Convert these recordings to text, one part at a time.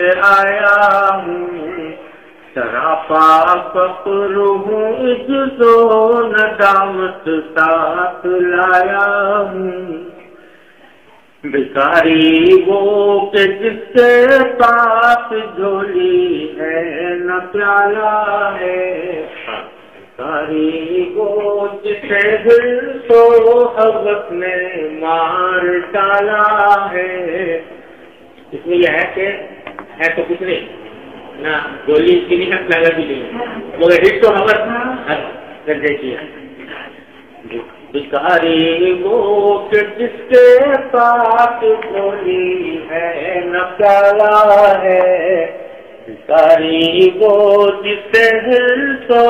سے آیا ہوں، سراپا فخر ہوں، عجز و ندامت ساتھ لایا ہوں، بھکاری وہ کہ جس کے پاس جھولی ہے نہ پیالہ ہے، بھکاری وہ جسے دل تو حوث نے مار ڈالا ہے۔ اس میں یہ ہے کہ ہے تو کچھ نہیں نہ، جھولی اس کی نہیں ہے، پیالہ بھی نہیں ہے، مگر ہٹ تو حوث درجے کی ہے۔ بھکاری وہ کہ جس کے پاس جھولی ہے نہ پیالہ ہے، بھکاری وہ جسے دل تو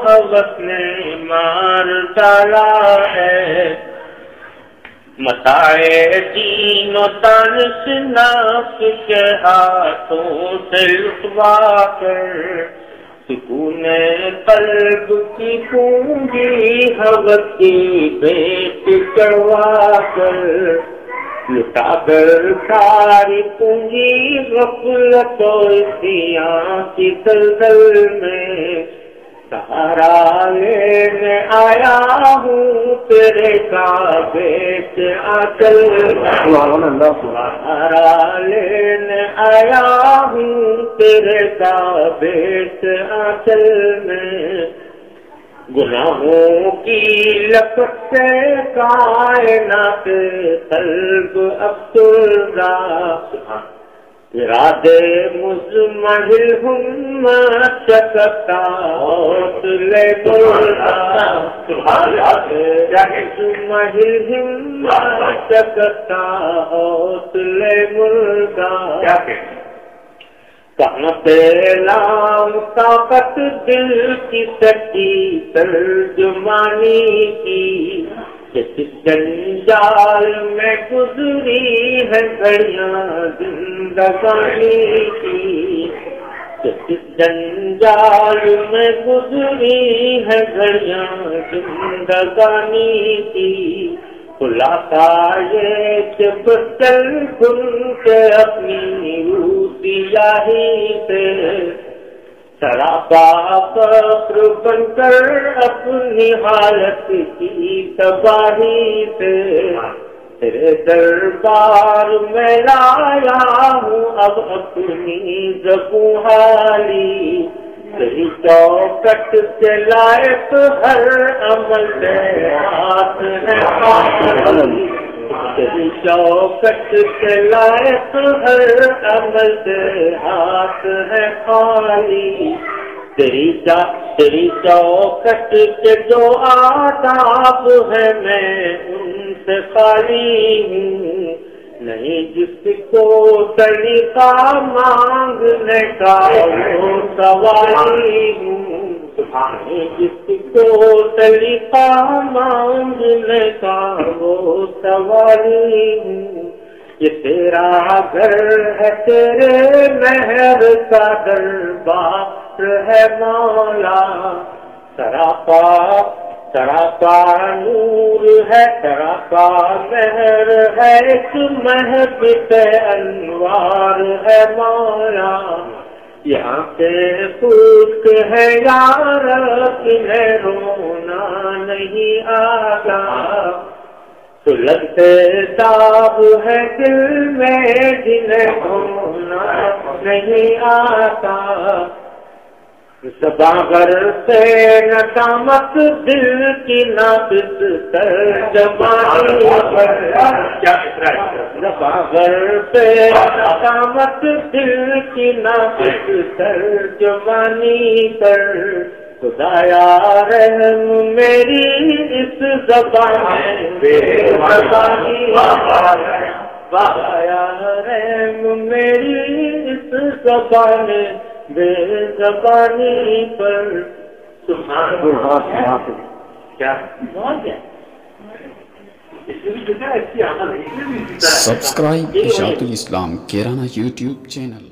حوث نے مار ڈالا ہے، متاع دین و دانش نفس کے ہاتھوں سے لٹوا کر، سکون قلب کی پونجی حوث کی بیٹ کروا کر، لٹا کر ساری پونجی غفلت و عصیاں کی دلدل میں، سہارا لینے آیا ہوں تیرے کعبے کے آنچل میں، سہارا لینے آیا ہوں تیرے کعبے کے آنچل میں، گناہوں کی لپٹ سے کائنات قلب افسردہ، ارادے مزمحل ہم شکتا حوصلے بردہ، مزمحل ہم شکتا حوصلے مردہ، کہاں پہ لام طاقت دل کی سچی ترجمانی کی، جس جنجال میں گزری ہے گھڑیاں زندگانی کی، جس جنجال میں گزری ہے گھڑیاں زندگانی کی، خلاصہ یہ کہ چل کن کے اپنی روسیاہی سے، سراپا فخر بن کر اپنی حالت کی تباہی سے، تیرے دربار میں لایا ہوں اب اپنی زبوں حالی، تیری چوکٹ کے لائق ہر عمل سے ہاتھ ہے خالی، تیری چوکٹ کے لائق ہر عمل سے ہاتھ ہے خالی، تیری چوکٹ کے جو آداب ہے میں ان سے خالی ہوں، نہیں جس کو طریقہ مانگنے کا وہ سوالی ہوں، نہیں جس کو طریقہ مانگنے کا وہ سوالی ہوں، یہ تیرا گھر ہے تیرے مہر کا دربار ہے مولا، سراپا نور ہے، سراپا مہر ہے، ایک محبت انوار ہے مولا، یہاں سے خشک ہے یار انہیں رونا نہیں آتا، سلگتے داغ ہے دل میں جنہیں ہونا نہیں آتا، زباں سے ندامت دل کی نابض ترجمانی پر، زباں سے ندامت دل کی نابض ترجمانی پر، خدایا رحم میری اس زبان بے زبانی، خدایا رحم میری اس زبان بے زبانی پر، سبسکرائب شیخ الاسلام کیرانہ یوٹیوب چینل۔